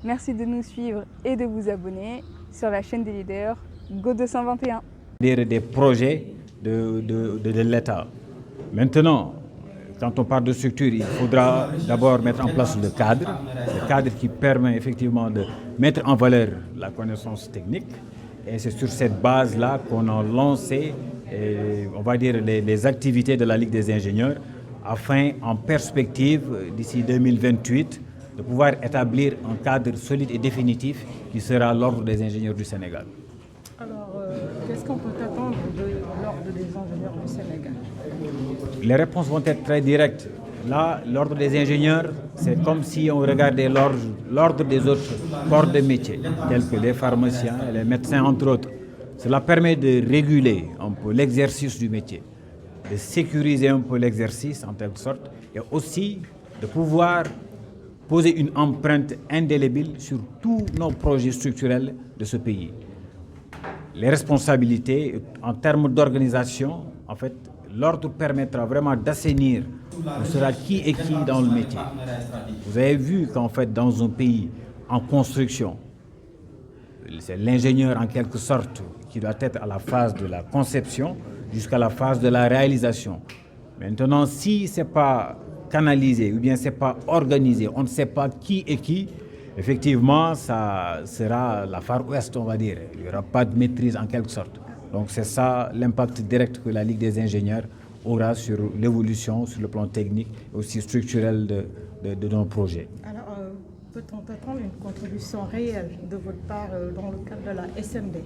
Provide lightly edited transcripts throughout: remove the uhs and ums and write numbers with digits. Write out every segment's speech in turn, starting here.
Merci de nous suivre et de vous abonner sur la chaîne des leaders Go 221. Des projets de l'État. Maintenant, quand on parle de structure, il faudra d'abord mettre en place le cadre qui permet effectivement de mettre en valeur la connaissance technique. Et c'est sur cette base-là qu'on a lancé, on va dire, les activités de la Ligue des ingénieurs, afin, en perspective, d'ici 2028, de pouvoir établir un cadre solide et définitif qui sera l'Ordre des ingénieurs du Sénégal. Alors, qu'est-ce qu'on peut attendre de l'Ordre des ingénieurs du Sénégal? Les réponses vont être très directes. Là, l'Ordre des ingénieurs, c'est comme si on regardait l'ordre des autres corps de métier, tels que les pharmaciens et les médecins, entre autres. Cela permet de réguler un peu l'exercice du métier, de sécuriser un peu l'exercice en quelque sorte, et aussi de pouvoir poser une empreinte indélébile sur tous nos projets structurels de ce pays. Les responsabilités en termes d'organisation, en fait, l'ordre permettra vraiment d'assainir on sera qui est qui dans le métier. Vous avez vu qu'en fait, dans un pays en construction, c'est l'ingénieur en quelque sorte qui doit être à la phase de la conception jusqu'à la phase de la réalisation. Maintenant, si ce n'est pas canalisé ou bien ce n'est pas organisé, on ne sait pas qui est qui, effectivement, ça sera la Far West, on va dire. Il n'y aura pas de maîtrise en quelque sorte. Donc c'est ça l'impact direct que la Ligue des ingénieurs aura sur l'évolution, sur le plan technique et aussi structurel de nos projets. Alors, peut-on attendre une contribution réelle de votre part dans le cadre de la SND?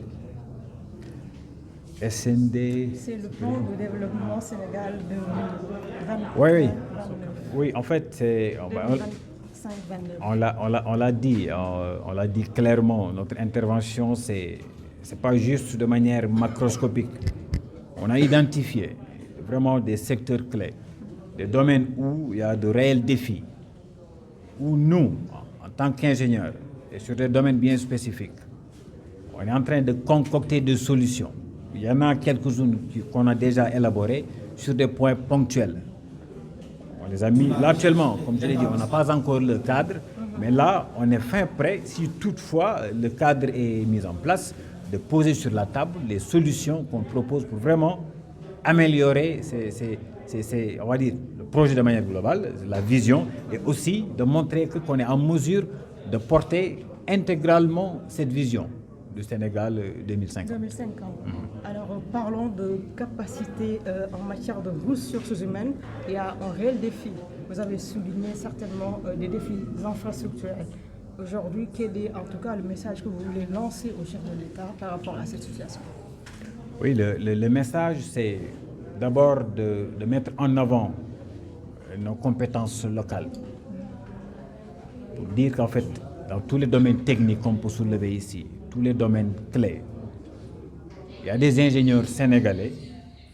SND. C'est le plan de développement Sénégal 2025. Oui, en fait, c'est, on l'a dit clairement, notre intervention, c'est pas juste de manière macroscopique. On a identifié vraiment des secteurs clés, des domaines où il y a de réels défis, où nous, en tant qu'ingénieurs, et sur des domaines bien spécifiques, on est en train de concocter des solutions. Il y en a quelques-unes qu'on a déjà élaborées sur des points ponctuels. On les a mis là actuellement, comme je l'ai dit, on n'a pas encore le cadre, mais là, on est fin prêt, si toutefois le cadre est mis en place, de poser sur la table les solutions qu'on propose pour vraiment améliorer on va dire, le projet de manière globale, la vision, et aussi de montrer qu'on est en mesure de porter intégralement cette vision du Sénégal 2050. Alors, parlons de capacité en matière de ressources humaines. Il y a un réel défi. Vous avez souligné certainement des défis infrastructurels. Aujourd'hui, quel est en tout cas le message que vous voulez lancer au chef de l'État par rapport à cette situation? Oui, le message, c'est d'abord de mettre en avant nos compétences locales. Pour dire qu'en fait, dans tous les domaines techniques qu'on peut soulever ici, tous les domaines clés, il y a des ingénieurs sénégalais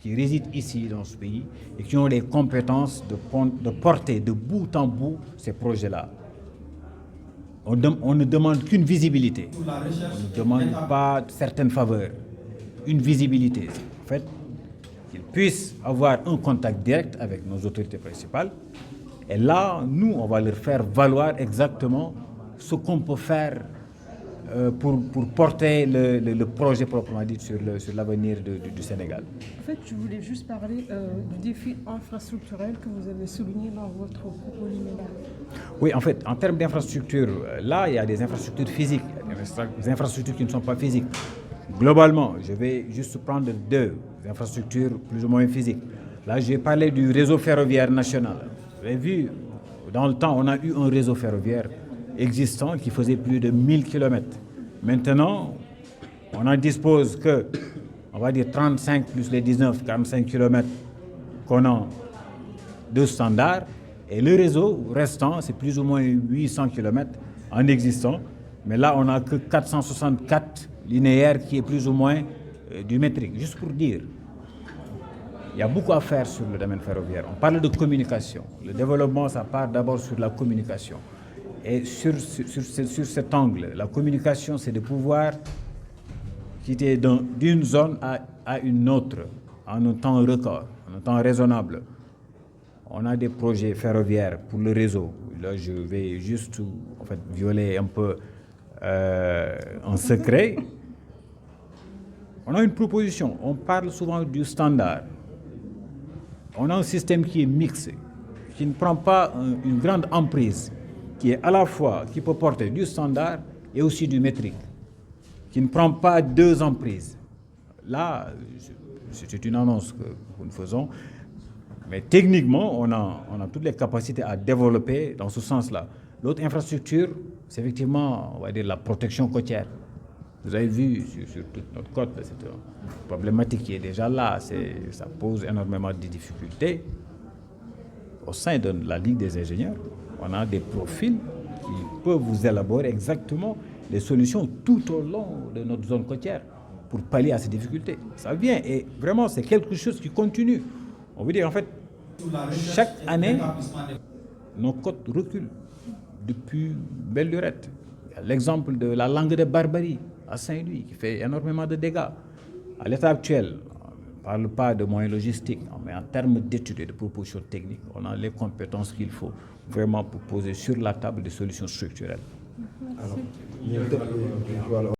qui résident ici dans ce pays et qui ont les compétences de porter de bout en bout ces projets-là. On ne demande qu'une visibilité. On ne demande pas certaines faveurs. Une visibilité. En fait, qu'ils puissent avoir un contact direct avec nos autorités principales. Et là, nous, on va leur faire valoir exactement ce qu'on peut faire pour porter le projet proprement dit sur l'avenir du Sénégal. En fait, je voulais juste parler du défi infrastructurel que vous avez souligné dans votre propos liminaire. Oui, en fait, en termes d'infrastructures, là, il y a des infrastructures physiques, des infrastructures qui ne sont pas physiques. Globalement, je vais juste prendre deux infrastructures plus ou moins physiques. Là, je vais parler du réseau ferroviaire national. Vous avez vu, dans le temps, on a eu un réseau ferroviaire existant qui faisait plus de 1000 km. Maintenant, on n'en dispose que, on va dire 35 plus les 19, 45 km qu'on a de standard. Et le réseau restant, c'est plus ou moins 800 km en existant. Mais là, on n'a que 464 linéaires qui est plus ou moins du métrique. Juste pour dire, il y a beaucoup à faire sur le domaine ferroviaire. On parle de communication. Le développement, ça part d'abord sur la communication. Et sur cet angle, la communication, c'est de pouvoir quitter d'une zone à une autre en un temps record, en un temps raisonnable. On a des projets ferroviaires pour le réseau. Là, je vais juste violer un peu un secret. On a une proposition. On parle souvent du standard. On a un système qui est mixé, qui ne prend pas une grande emprise, qui est à la fois, qui peut porter du standard et aussi du métrique, qui ne prend pas deux emprises. Là, c'est une annonce que nous faisons, mais techniquement, on a toutes les capacités à développer dans ce sens-là. L'autre infrastructure, c'est effectivement, on va dire, la protection côtière. Vous avez vu sur toute notre côte, c'est une problématique qui est déjà là. Ça pose énormément de difficultés. Au sein de la Ligue des ingénieurs, on a des profils qui peuvent vous élaborer exactement les solutions tout au long de notre zone côtière pour pallier à ces difficultés. Ça vient et vraiment c'est quelque chose qui continue. On veut dire en fait, chaque année, nos côtes reculent depuis belle lurette. L'exemple de la langue de Barbarie à Saint-Louis qui fait énormément de dégâts. À l'état actuel, on ne parle pas de moyens logistiques, mais en termes d'études et de propositions techniques, on a les compétences qu'il faut vraiment pour poser sur la table des solutions structurelles. Merci. Alors,